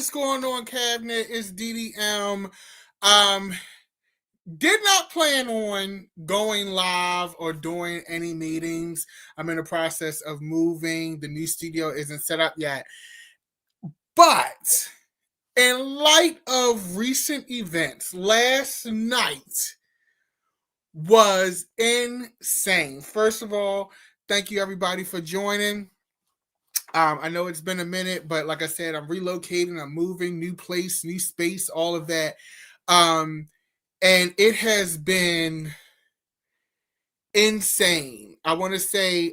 is going on, Cabinet? It's DDM. Um, did not plan on going live or doing any meetings. I'm in the process of moving. The new studio isn't set up yet. But in light of recent events, last night was insane. First of all, thank you everybody for joining. I know it's been a minute, but like I said, I'm relocating, I'm moving, new place, new space, all of that. And it has been insane. I want to say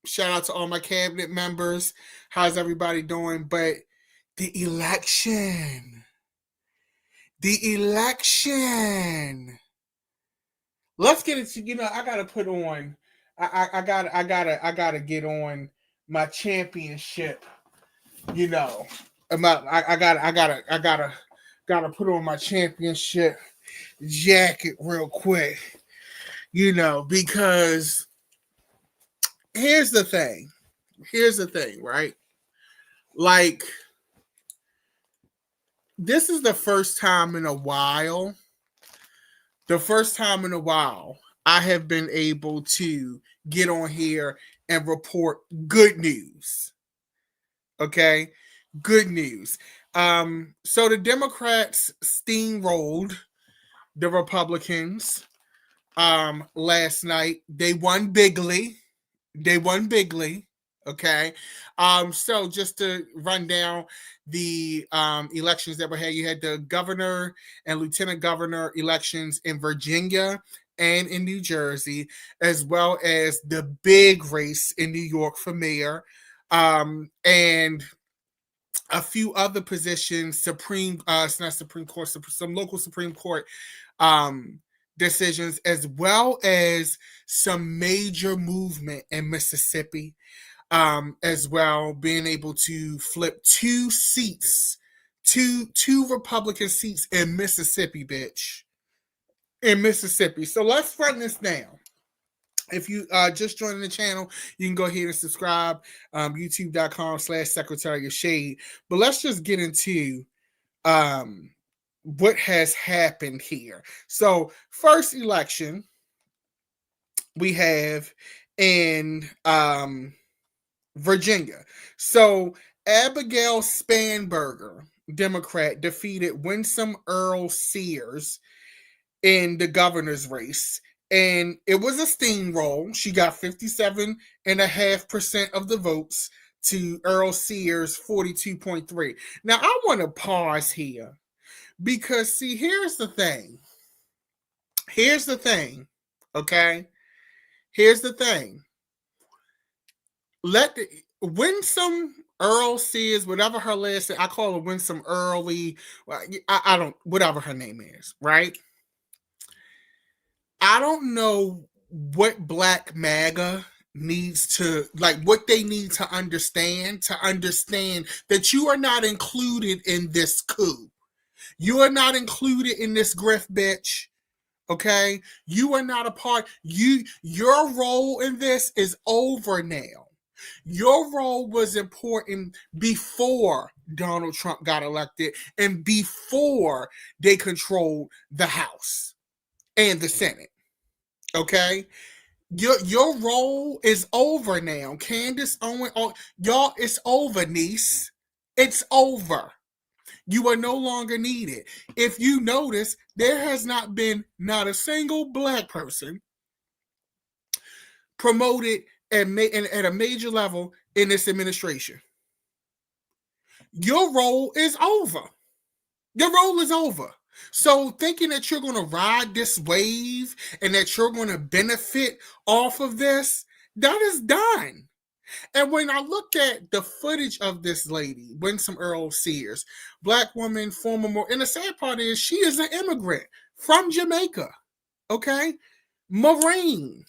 shout out to all my cabinet members. How's everybody doing? But the election. Let's get into, I gotta put on I gotta get on my championship, I gotta put on my championship jacket real quick, because here's the thing, right? Like, this is the first time in a while I have been able to get on here and report good news. Okay? Good news. So the Democrats steamrolled the Republicans last night. They won bigly. Okay. So just to run down the elections that were had, you had the governor and lieutenant governor elections in Virginia and in New Jersey, as well as the big race in New York for mayor, and a few other positions, some local Supreme Court decisions, as well as some major movement in Mississippi, as well, being able to flip two Republican seats in Mississippi, bitch. In Mississippi. So let's run this down. If you just joining the channel, you can go ahead and subscribe, youtube.com/Secretary of Shade. But let's just get into what has happened here. So first election we have in Virginia. So Abigail Spanberger, Democrat, defeated Winsome Earl Sears in the governor's race. And it was a steamroll. She got 57.5% of the votes to Earl Sears' 42.3. Now, I want to pause here because, see, here's the thing. Okay? Here's the thing. Winsome Earl Sears, whatever her last name, I call her Winsome Early. I don't, whatever her name is, right? I don't know what Black MAGA needs to, what they need to understand that you are not included in this coup. You are not included in this grift, bitch. Okay? You are not a part. Your role in this is over now. Your role was important before Donald Trump got elected and before they controlled the House and the Senate. Okay? Your role is over now. Candace Owen, y'all, it's over, niece. It's over. You are no longer needed. If you notice, there has not been not a single Black person promoted at a major level in this administration. Your role is over. So thinking that you're going to ride this wave and that you're going to benefit off of this, that is done. And when I look at the footage of this lady, Winsome Earl Sears, Black woman, and the sad part is she is an immigrant from Jamaica, okay? Marine,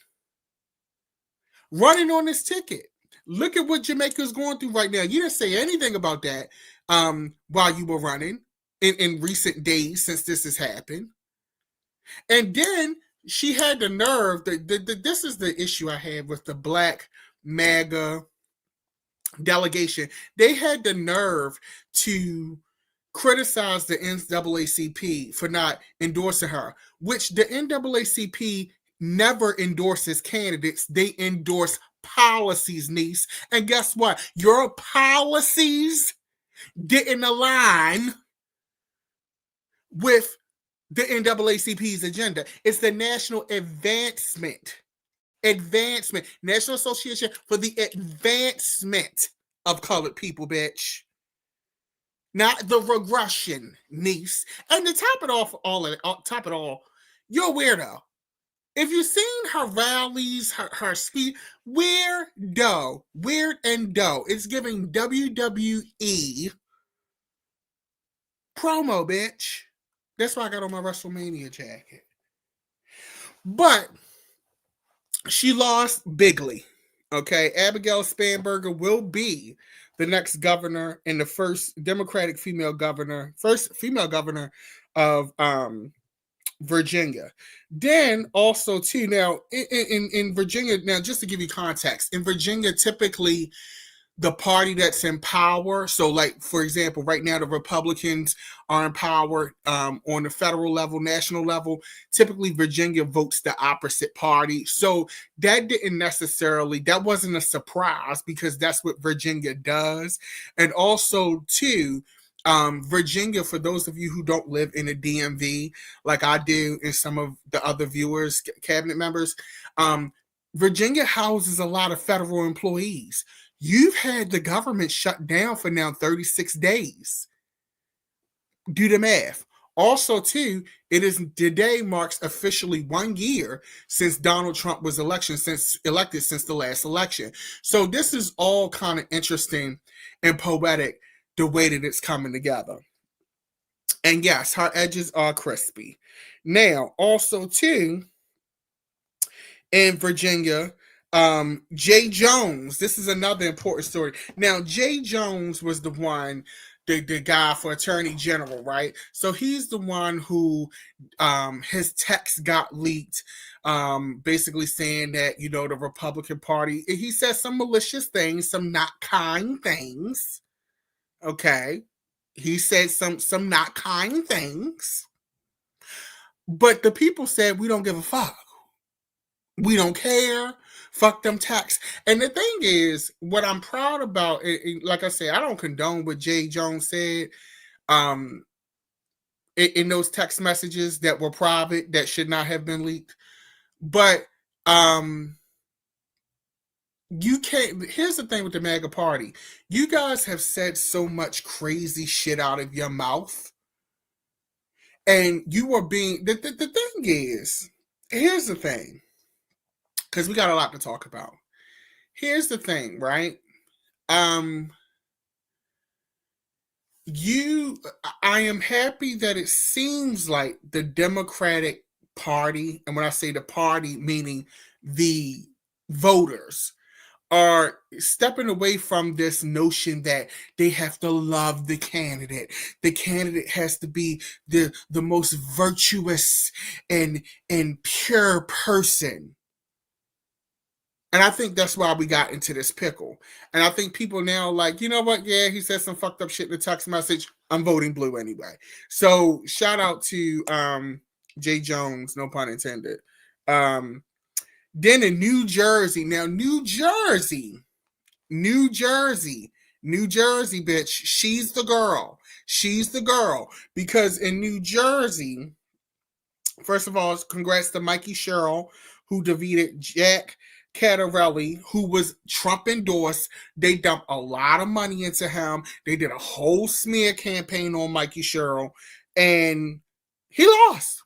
running on this ticket. Look at what Jamaica is going through right now. You didn't say anything about that while you were running in recent days since this has happened. And then she had the nerve, this is the issue I had with the Black MAGA delegation. They had the nerve to criticized the NAACP for not endorsing her, which the NAACP never endorses candidates. They endorse policies, niece. And guess what? Your policies didn't align with the NAACP's agenda. It's the National National Association for the Advancement of Colored People, bitch. Not the regression, niece. And to top it all, you're a weirdo. If you've seen her rallies, her speech, weird and dough. It's giving WWE promo, bitch. That's why I got on my WrestleMania jacket. But she lost bigly. Okay, Abigail Spanberger will be the next governor and the first Democratic female governor of Virginia. Then also too, now in Virginia, now just to give you context, in Virginia, typically the party that's in power. So, like, for example, right now the Republicans are in power on the federal level, national level. Typically, Virginia votes the opposite party. So that wasn't a surprise because that's what Virginia does. And also, too, Virginia, for those of you who don't live in the DMV, like I do and some of the other viewers, cabinet members, Virginia houses a lot of federal employees. You've had the government shut down for now 36 days. Do the math. Also, too, today marks officially 1 year since Donald Trump was elected since the last election. So this is all kind of interesting and poetic the way that it's coming together. And yes, her edges are crispy. Now, also, too, in Virginia, Jay Jones, this is another important story. Now, Jay Jones was the guy for Attorney General, right? So he's the one who his text got leaked, basically saying that, the Republican Party, he said some malicious things, some not kind things. Okay. He said some not kind things. But the people said, we don't give a fuck. We don't care. Fuck them tax. And the thing is, what I'm proud about, like I said, I don't condone what Jay Jones said in those text messages that were private, that should not have been leaked. But you can't. Here's the thing with the MAGA party. You guys have said so much crazy shit out of your mouth. And you are being. The thing is, here's the thing. Because we got a lot to talk about. Here's the thing, right? I am happy that it seems like the Democratic Party, and when I say the party, meaning the voters, are stepping away from this notion that they have to love the candidate. The candidate has to be the most virtuous and pure person. And I think that's why we got into this pickle. And I think people now are like, you know what? Yeah, he said some fucked up shit in the text message. I'm voting blue anyway. So shout out to Jay Jones, no pun intended. Then in New Jersey. Now, New Jersey, bitch. She's the girl. Because in New Jersey, first of all, congrats to Mikey Sherrill, who defeated Jack Cattarelli, who was Trump endorsed. They dumped a lot of money into him. They did a whole smear campaign on Mikey Sherrill, and he lost.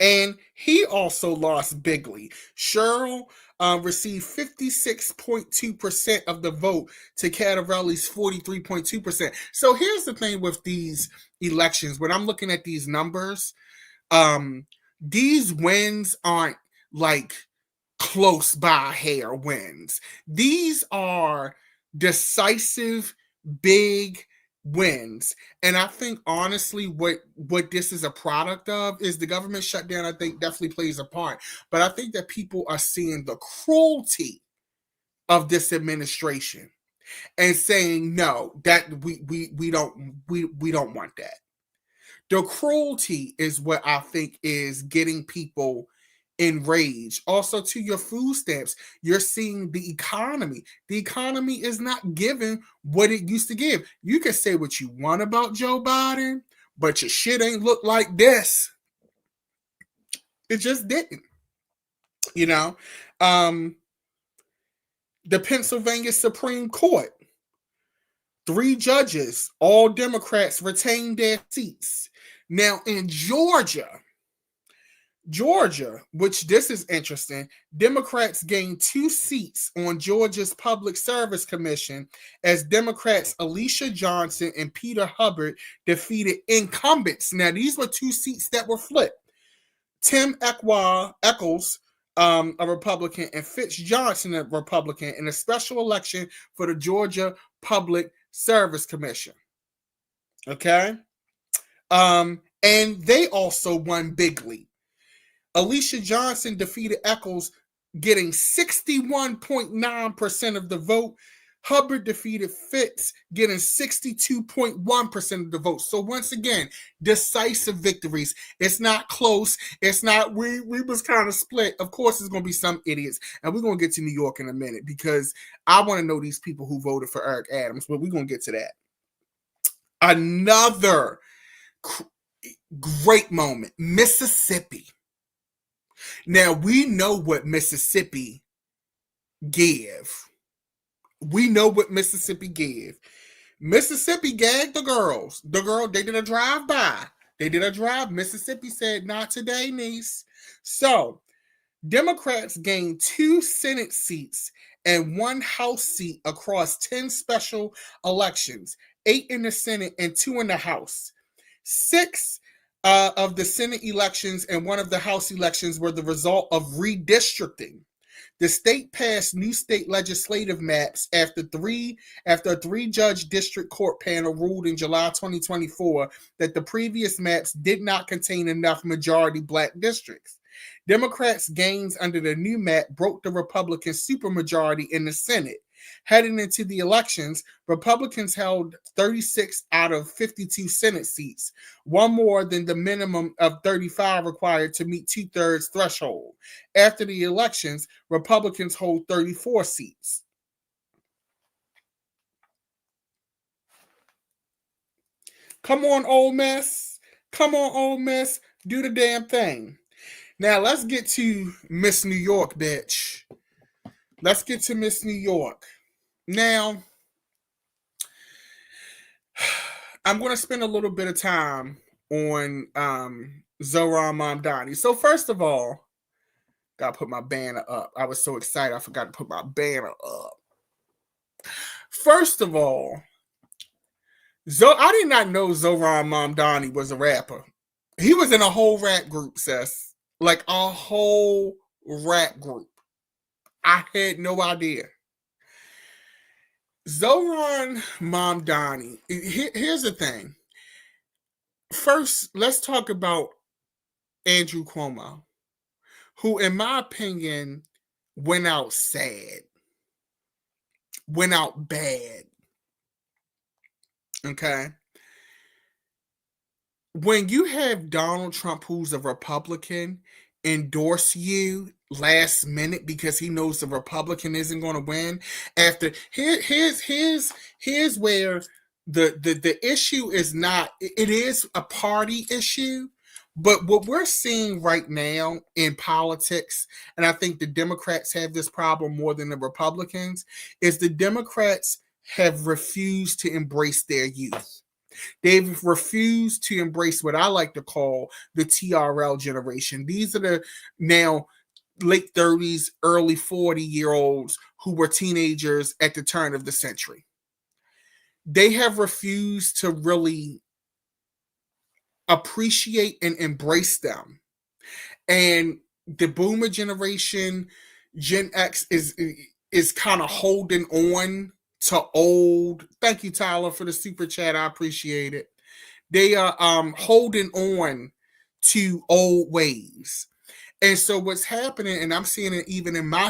And he also lost bigly. Sherrill received 56.2% of the vote to Cattarelli's 43.2%. So here's the thing with these elections. When I'm looking at these numbers, these wins aren't like close by hair wins. These are decisive, big wins. And I think honestly what this is a product of is the government shutdown. I think definitely plays a part. But I think that people are seeing the cruelty of this administration. and saying no, that we don't want that. The cruelty is what I think is getting people enraged. Also, to your food stamps, you're seeing the economy. The economy is not giving what it used to give. You can say what you want about Joe Biden, but your shit ain't look like this. It just didn't. You know, the Pennsylvania Supreme Court, 3 judges, all Democrats, retained their seats. Now in Georgia, which this is interesting, Democrats gained 2 seats on Georgia's Public Service Commission as Democrats Alicia Johnson and Peter Hubbard defeated incumbents. Now, these were 2 seats that were flipped. Tim Echols, a Republican, and Fitz Johnson, a Republican, in a special election for the Georgia Public Service Commission. Okay? And they also won bigly. Alicia Johnson defeated Echols, getting 61.9% of the vote. Hubbard defeated Fitz, getting 62.1% of the vote. So once again, decisive victories. It's not close. It's not, we was kind of split. Of course, there's going to be some idiots. And we're going to get to New York in a minute because I want to know these people who voted for Eric Adams, but we're going to get to that. Another great moment, Mississippi. Now, we know what Mississippi give. We know what Mississippi gave. Mississippi gagged the girls. They did a drive-by. Mississippi said, not today, niece. So, Democrats gained 2 Senate seats and 1 House seat across 10 special elections, 8 in the Senate and 2 in the House. 6 of the Senate elections and 1 of the House elections were the result of redistricting. The state passed new state legislative maps after a 3-judge district court panel ruled in July 2024 that the previous maps did not contain enough majority black districts. Democrats' gains under the new map broke the Republican supermajority in the Senate. Heading into the elections, Republicans held 36 out of 52 Senate seats, 1 more than the minimum of 35 required to meet 2/3 threshold. After the elections, Republicans hold 34 seats. Come on, Ole Miss. Do the damn thing. Now, let's get to Miss New York, bitch. Let's get to Miss New York. Now, I'm going to spend a little bit of time on Zohran Mamdani. So first of all, got to put my banner up. I was so excited, I forgot to put my banner up. First of all, I did not know Zohran Mamdani was a rapper. He was in a whole rap group, sis. Like a whole rap group. I had no idea. Zohran Mamdani. Here's the thing. First, let's talk about Andrew Cuomo, who, in my opinion, went out sad. Went out bad. Okay? When you have Donald Trump, who's a Republican, endorse you last minute because he knows the Republican isn't going to win. After here's where the issue is not. It is a party issue, but what we're seeing right now in politics, and I think the Democrats have this problem more than the Republicans, is the Democrats have refused to embrace their youth. They've refused to embrace what I like to call the TRL generation. These are the now late 30s, early 40-year-olds who were teenagers at the turn of the century. They have refused to really appreciate and embrace them. And the boomer generation, Gen X, is kind of holding on to old. Thank you, Tyler, for the super chat. I appreciate it. They are holding on to old ways. And so what's happening, and I'm seeing it even in my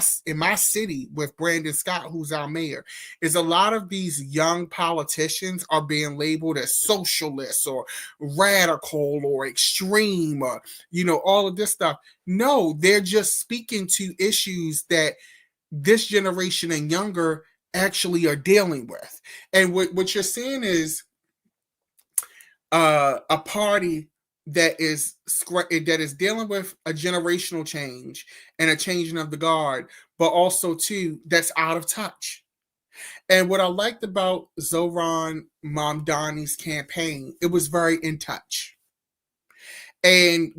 city with Brandon Scott, who's our mayor, is a lot of these young politicians are being labeled as socialists or radical or extreme or all of this stuff. No, they're just speaking to issues that this generation and younger actually are dealing with. And what you're seeing is a party that is dealing with a generational change and a changing of the guard, but also too that's out of touch. And what I liked about Zoran Mamdani's campaign, it was very in touch. And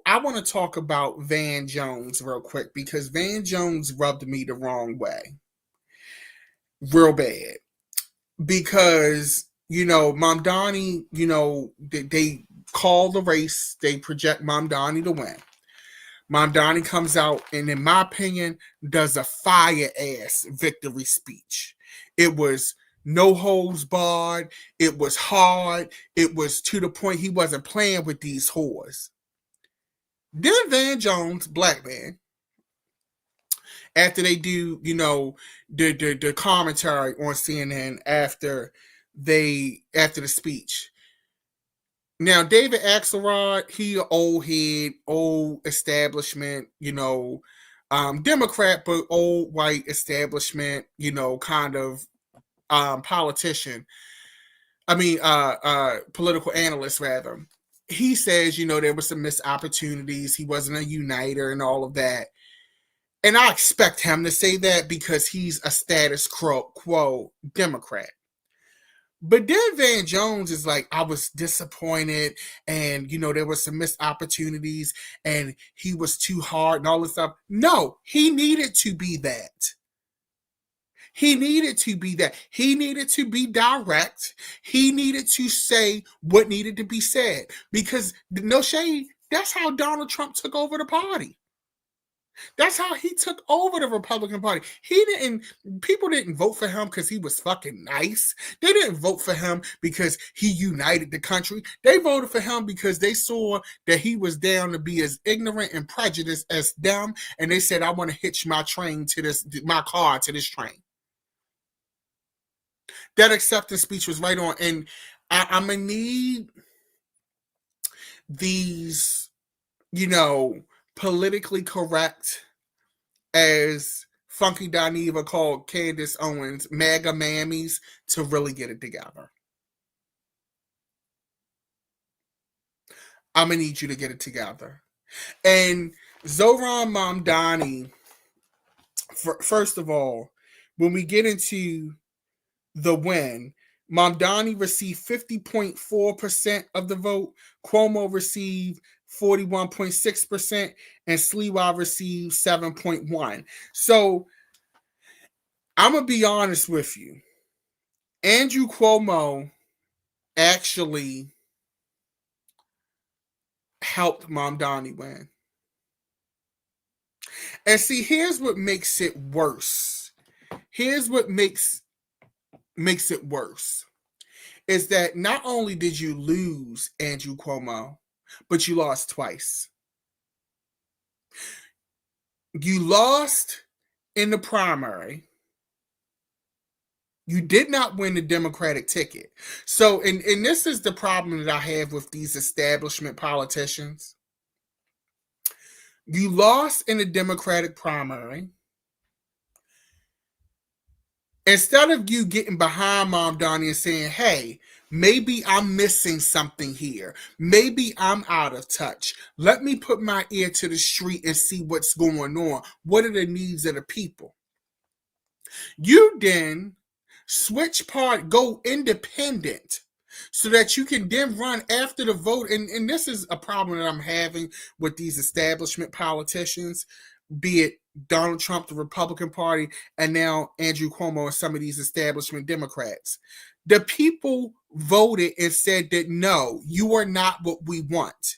I want to talk about Van Jones real quick because Van Jones rubbed me the wrong way, real bad. Because Mamdani, they call the race, they project Mamdani to win. Mamdani comes out and, in my opinion, does a fire ass victory speech. It was no holds barred. It was hard. It was to the point he wasn't playing with these whores. Then Van Jones, black man, after they do, the commentary on CNN after the speech. Now, David Axelrod, he an old head, old establishment, Democrat, but old white establishment, kind of politician. I mean, political analyst rather. He says, there were some missed opportunities. He wasn't a uniter and all of that. And I expect him to say that because he's a status quo Democrat. But then Van Jones is like, I was disappointed and, there were some missed opportunities and he was too hard and all this stuff. No, he needed to be that. He needed to be that. He needed to be direct. He needed to say what needed to be said because, no shade, that's how Donald Trump took over the party. That's how he took over the Republican Party. People didn't vote for him because he was fucking nice. They didn't vote for him because he united the country. They voted for him because they saw that he was down to be as ignorant and prejudiced as them. And they said, I want to hitch my car to this train. That acceptance speech was right on. And I'm going to need these, politically correct, as Funky Dineva called Candace Owens, MAGA mammies, to really get it together. I'm going to need you to get it together. And Zoran Mamdani, first of all, when we get into the win, Mamdani received 50.4% of the vote. Cuomo received 41.6%, and Sliwa received 7.1%. So I'm going to be honest with you. Andrew Cuomo actually helped Mamdani win. And see, here's what makes it worse. Here's what makes it worse. Is that not only did you lose Andrew Cuomo, but you lost twice. You lost in the primary. You did not win the Democratic ticket. So, and this is the problem that I have with these establishment politicians. You lost in the Democratic primary. Instead of you getting behind Mamdani and saying, hey, maybe I'm missing something here. Maybe I'm out of touch. Let me put my ear to the street and see what's going on. What are the needs of the people? You then go independent so that you can then run after the vote. And this is a problem that I'm having with these establishment politicians, be it Donald Trump, the Republican Party, and now Andrew Cuomo and some of these establishment Democrats. The people voted and said that, no, you are not what we want.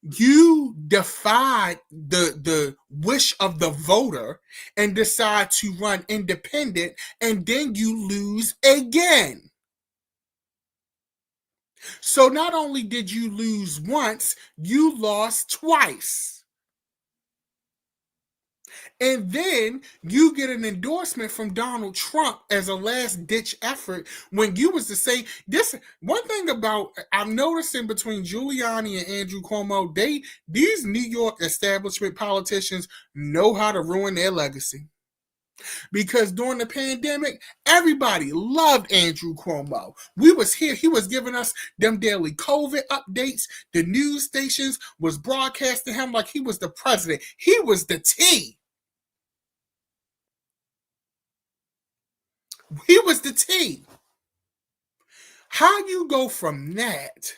You defied the wish of the voter and decide to run independent, and then you lose again. So not only did you lose once, you lost twice. And then you get an endorsement from Donald Trump as a last ditch effort when you was to say this. One thing about I'm noticing between Giuliani and Andrew Cuomo, these New York establishment politicians know how to ruin their legacy. Because during the pandemic, everybody loved Andrew Cuomo. We was here. He was giving us them daily COVID updates. The news stations was broadcasting him like he was the president. He was the T. He was the T. How you go from that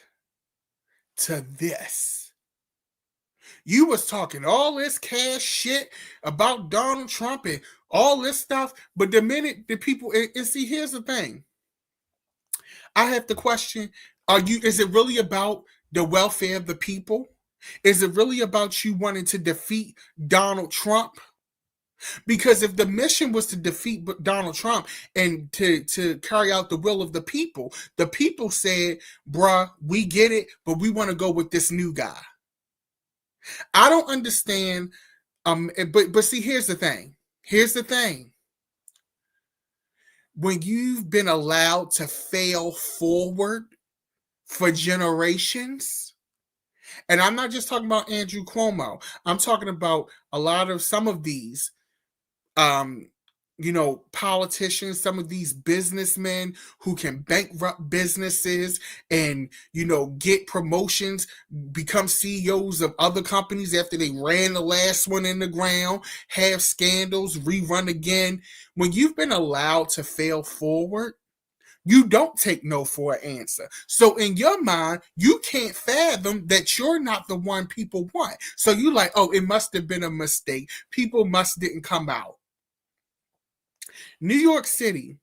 to this? You was talking all this cash shit about Donald Trump and all this stuff, but the minute the people and see, here's the thing. I have to question: is it really about the welfare of the people? Is it really about you wanting to defeat Donald Trump? Because if the mission was to defeat Donald Trump and to carry out the will of the people said, bruh, we get it, but we want to go with this new guy. I don't understand. But see, here's the thing. Here's the thing. When you've been allowed to fail forward for generations, and I'm not just talking about Andrew Cuomo, I'm talking about a lot of some of these politicians, some of these businessmen who can bankrupt businesses and, get promotions, become CEOs of other companies after they ran the last one in the ground, have scandals, rerun again. When you've been allowed to fail forward, you don't take no for an answer. So in your mind, you can't fathom that you're not the one people want. So you like, oh, it must have been a mistake. People must didn't come out. New York City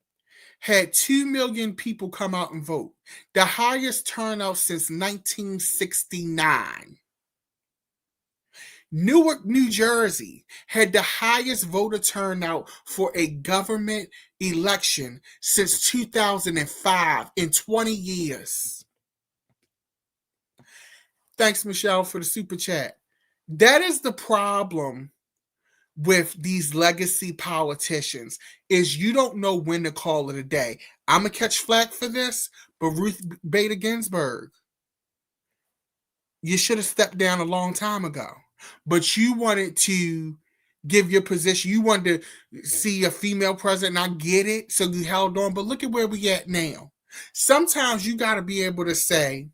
had 2 million people come out and vote, the highest turnout since 1969. Newark, New Jersey had the highest voter turnout for a government election since 2005 in 20 years. Thanks, Michelle, for the super chat. That is the problem with these legacy politicians, is you don't know when to call it a day. I'm going to catch flack for this, but Ruth Bader Ginsburg, you should have stepped down a long time ago. But you wanted to give your position. You wanted to see a female president, and I get it, so you held on. But look at where we at now. Sometimes you got to be able to say,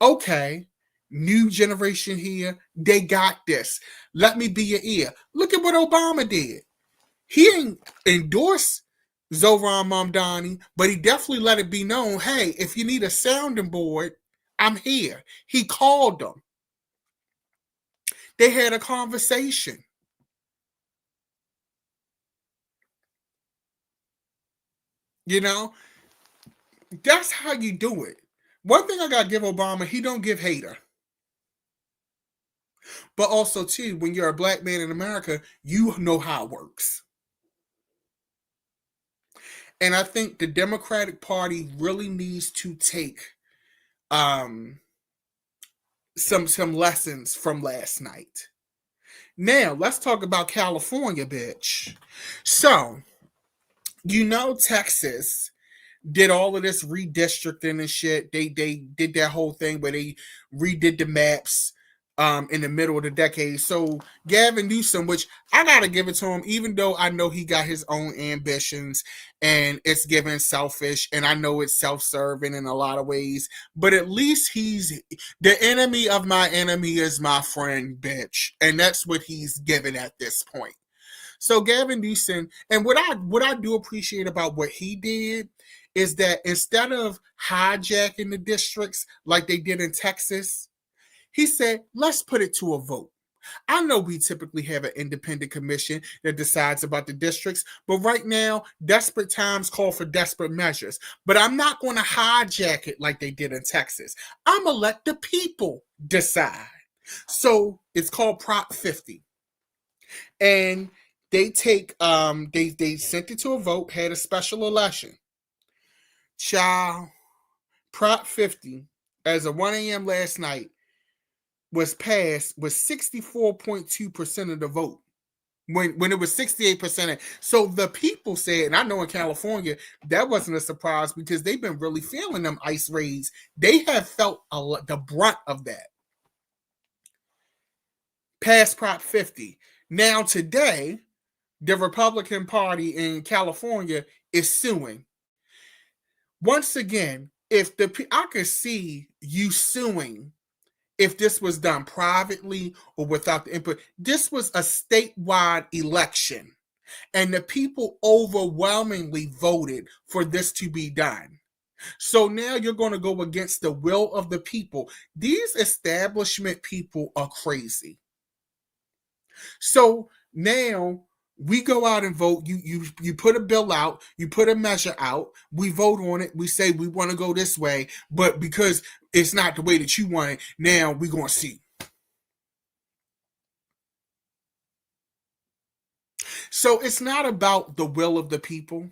okay, new generation here, they got this. Let me be your ear. Look at what Obama did. He ain't endorsed Zohran Mamdani, but he definitely let it be known, hey, if you need a sounding board, I'm here. He called them. They had a conversation. That's how you do it. One thing I got to give Obama, he don't give hater. But also, too, when you're a black man in America, you know how it works. And I think the Democratic Party really needs to take some lessons from last night. Now, let's talk about California, bitch. So, Texas did all of this redistricting and shit. They did that whole thing where they redid the maps in the middle of the decade. So Gavin Newsom, which I gotta give it to him, even though I know he got his own ambitions and it's given selfish, and I know it's self-serving in a lot of ways, but at least he's the enemy of my enemy is my friend, bitch. And that's what he's given at this point. So Gavin Newsom, and what I do appreciate about what he did is that instead of hijacking the districts like they did in Texas, he said, let's put it to a vote. I know we typically have an independent commission that decides about the districts, but right now, desperate times call for desperate measures. But I'm not going to hijack it like they did in Texas. I'm going to let the people decide. So it's called Prop 50. And they they sent it to a vote, had a special election. Child, Prop 50, as of 1 a.m. last night, was passed with 64.2% of the vote. when it was 68%. So the people said, and I know in California that wasn't a surprise because they've been really feeling them ICE raids. They have felt the brunt of that. Past Prop 50. Now today, the Republican Party in California is suing. Once again, if I could see you suing if this was done privately or without the input. This was a statewide election, and the people overwhelmingly voted for this to be done. So now you're going to go against the will of the people. These establishment people are crazy. So now we go out and vote. You put a bill out, you put a measure out, we vote on it, we say we want to go this way, but because it's not the way that you want it, now we're going to see. So it's not about the will of the people.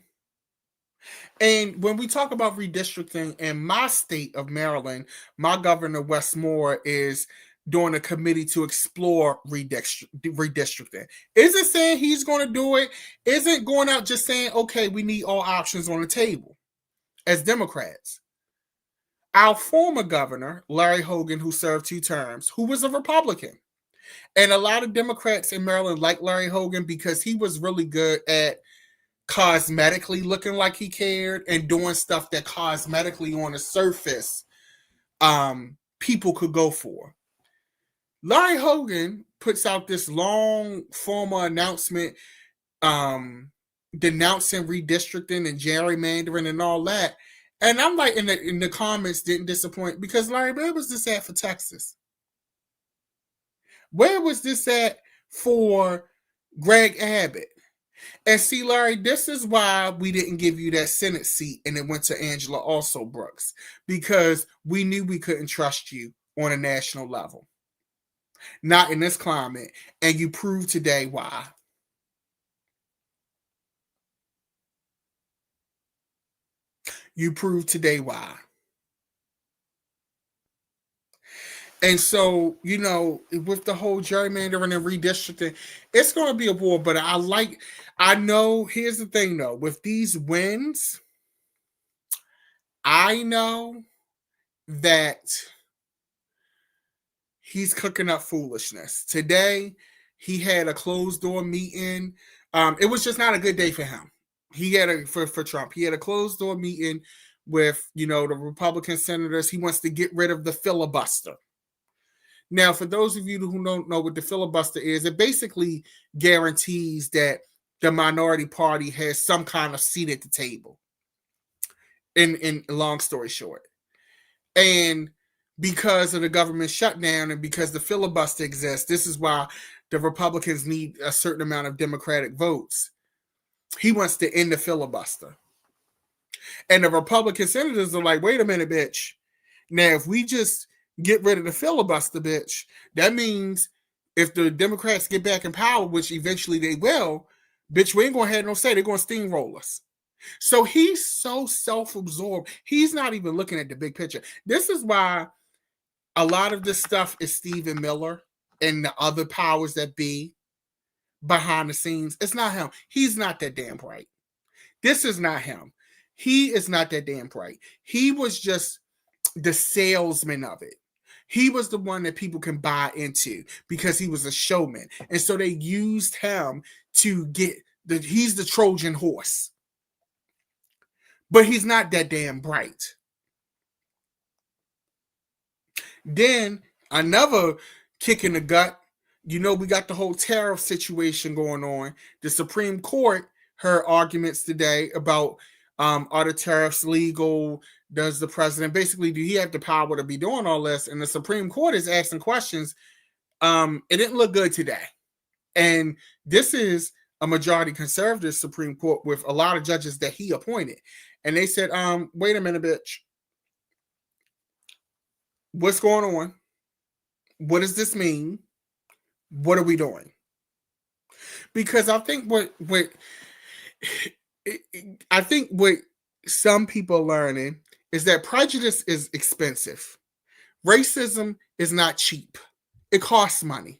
And when we talk about redistricting in my state of Maryland, my governor, Wes Moore, is doing a committee to explore redistricting. Isn't saying he's going to do it, isn't going out just saying, okay, we need all options on the table as Democrats. Our former governor, Larry Hogan, who served 2 terms, who was a Republican. And a lot of Democrats in Maryland like Larry Hogan because he was really good at cosmetically looking like he cared and doing stuff that cosmetically on the surface people could go for. Larry Hogan puts out this long formal announcement denouncing redistricting and gerrymandering and all that. And I'm like, in the comments didn't disappoint because Larry, where was this at for Texas? Where was this at for Greg Abbott? And see, Larry, this is why we didn't give you that Senate seat and it went to Angela also Brooks, because we knew we couldn't trust you on a national level. Not in this climate. And you proved today why. You proved today why. And so, with the whole gerrymandering and redistricting, it's going to be a war. But I know, here's the thing though, with these wins, I know that he's cooking up foolishness. Today, he had a closed door meeting. It was just not a good day for him. He had for Trump. He had a closed door meeting with, the Republican senators. He wants to get rid of the filibuster. Now, for those of you who don't know what the filibuster is, it basically guarantees that the minority party has some kind of seat at the table. In long story short. And because of the government shutdown and because the filibuster exists, this is why the Republicans need a certain amount of Democratic votes. He wants to end the filibuster. And the Republican senators are like, wait a minute, bitch. Now, if we just get rid of the filibuster, bitch, that means if the Democrats get back in power, which eventually they will, bitch, we ain't going to have no say. They're going to steamroll us. So he's so self-absorbed. He's not even looking at the big picture. This is why a lot of this stuff is Stephen Miller and the other powers that be behind the scenes. It's not him. He's not that damn bright. This is not him. He is not that damn bright. He was just the salesman of it. He was the one that people can buy into because he was a showman. And so they used him to get he's the Trojan horse. But he's not that damn bright. Then another kick in the gut, we got the whole tariff situation going on. The Supreme Court heard arguments today about are the tariffs legal? Does the president do he have the power to be doing all this? And the Supreme Court is asking questions. It didn't look good today. And this is a majority conservative Supreme Court with a lot of judges that he appointed. And they said, wait a minute, bitch. What's going on? What does this mean? What are we doing? Because I think what some people are learning is that prejudice is expensive. Racism is not cheap. It costs money.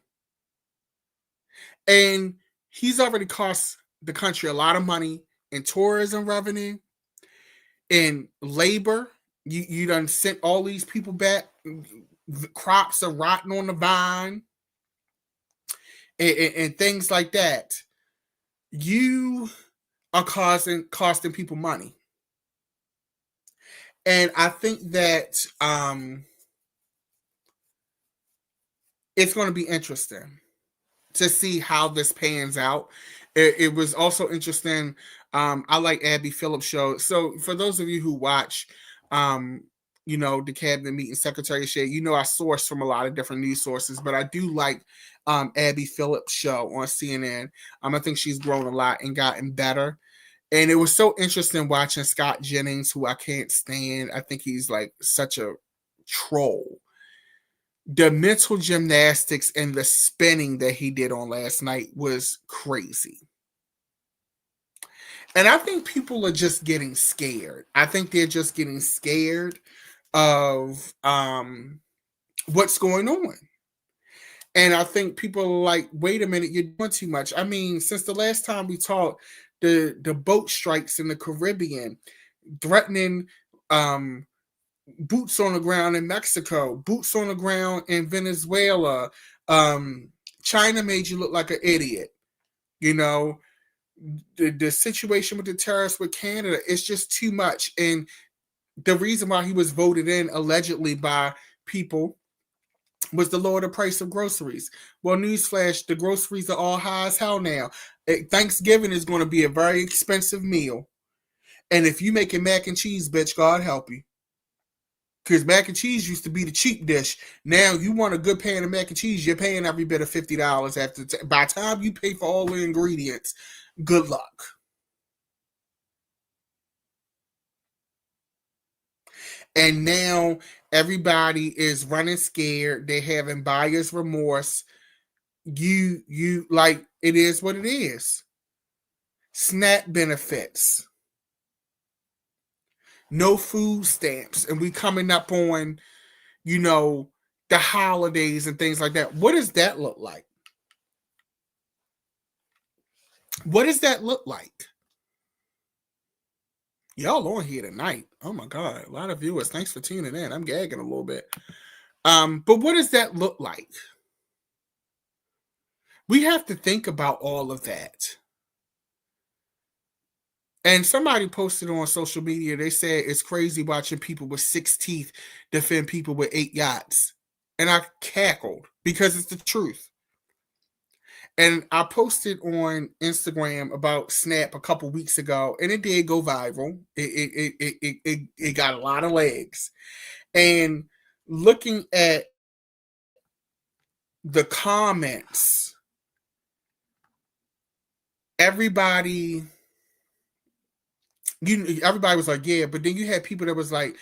And He's already cost the country a lot of money in tourism revenue, in labor. You done sent all these people back. The crops are rotting on the vine, and things like that. You are costing people money, and I think that it's going to be interesting to see how this pans out. It was also interesting. I like Abby Phillips' show. So for those of you who watch, the cabinet meeting, Secretary of State, I source from a lot of different news sources, but I do like Abby Phillips' show on CNN. I think she's grown a lot and gotten better. And it was so interesting watching Scott Jennings, who I can't stand. I think he's like such a troll. The mental gymnastics and the spinning that he did on last night was crazy. And I think people are just getting scared. I think they're just getting scared of what's going on. And I think people are like, wait a minute, you're doing too much. I mean, since the last time we talked, the boat strikes in the Caribbean, threatening boots on the ground in Mexico, boots on the ground in Venezuela. China made you look like an idiot. The situation with the tariffs with Canada is just too much. And the reason why he was voted in allegedly by people was to lower the price of groceries. Well, newsflash, the groceries are all high as hell now. Thanksgiving is going to be a very expensive meal. And if you making mac and cheese, bitch, God help you. Because mac and cheese used to be the cheap dish. Now you want a good pan of mac and cheese, you're paying every bit of $50 by the time you pay for all the ingredients. Good luck. And now everybody is running scared. They're having buyer's remorse. You like, it is what it is. SNAP benefits. No food stamps. And we coming up on, the holidays and things like that. What does that look like? What does that look like? Y'all on here tonight. Oh my God. A lot of viewers. Thanks for tuning in. I'm gagging a little bit. But what does that look like? We have to think about all of that. And somebody posted on social media, they said it's crazy watching people with 6 teeth defend people with 8 yachts. And I cackled because it's the truth. And I posted on Instagram about Snap a couple weeks ago, and it did go viral. It got a lot of legs. And looking at the comments, everybody was like, yeah, but then you had people that was like,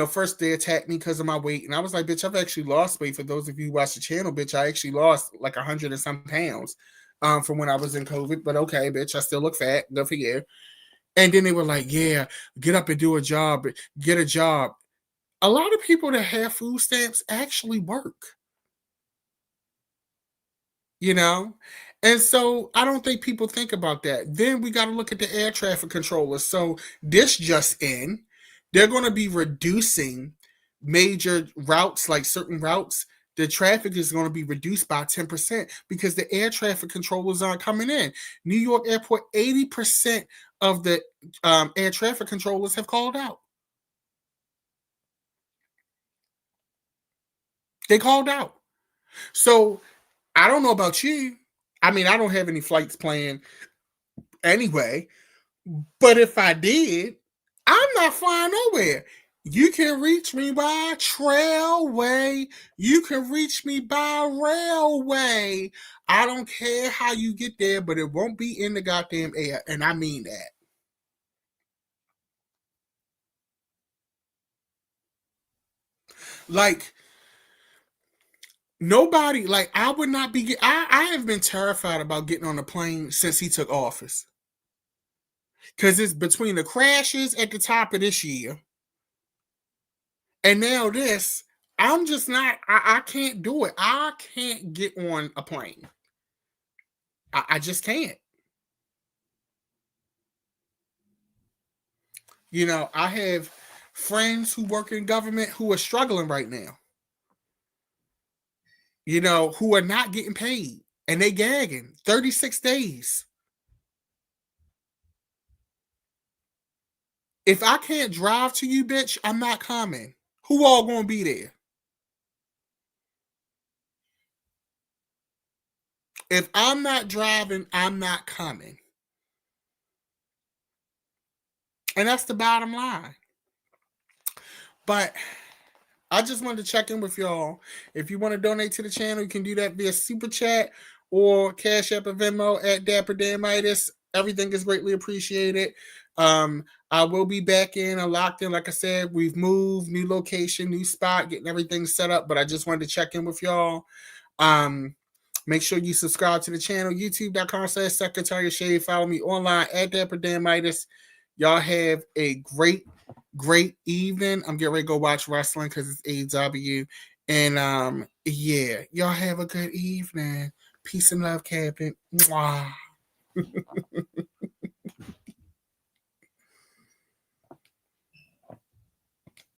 first they attacked me because of my weight. And I was like, bitch, I've actually lost weight. For those of you who watch the channel, bitch, I actually lost like 100 and some pounds from when I was in COVID. But okay, bitch, I still look fat. Good for you. And then they were like, yeah, get up and do a job. Get a job. A lot of people that have food stamps actually work. And so I don't think people think about that. Then we got to look at the air traffic controllers. So this just in, they're going to be reducing major routes, like certain routes. The traffic is going to be reduced by 10% because the air traffic controllers aren't coming in. New York Airport, 80% of the air traffic controllers have called out. They called out. So I don't know about you. I mean, I don't have any flights planned anyway. But if I did, I'm not flying nowhere. You can reach me by trailway. You can reach me by railway. I don't care how you get there, but it won't be in the goddamn air. And I mean that. Like, nobody, like, I would not be, I have been terrified about getting on a plane since he took office. Because it's between the crashes at the top of this year and now this, I'm just not, I can't do it. I can't get on a plane. I just can't. I have friends who work in government who are struggling right now, who are not getting paid and they gagging 36 days. If I can't drive to you, bitch, I'm not coming. Who all gonna be there? If I'm not driving, I'm not coming. And that's the bottom line. But I just wanted to check in with y'all. If you want to donate to the channel, you can do that via Super Chat or Cash App or Venmo at Dapper Damitis. Everything is greatly appreciated. I will be back in and locked in. Like I said, we've moved, new location, new spot, getting everything set up. But I just wanted to check in with y'all. Make sure you subscribe to the channel, youtube.com/Secretary of Shade. Follow me online at Dapper Damitis. Y'all have a great evening. I'm getting ready to go watch wrestling because it's AEW. And yeah, y'all have a good evening. Peace and love, Captain. Mwah.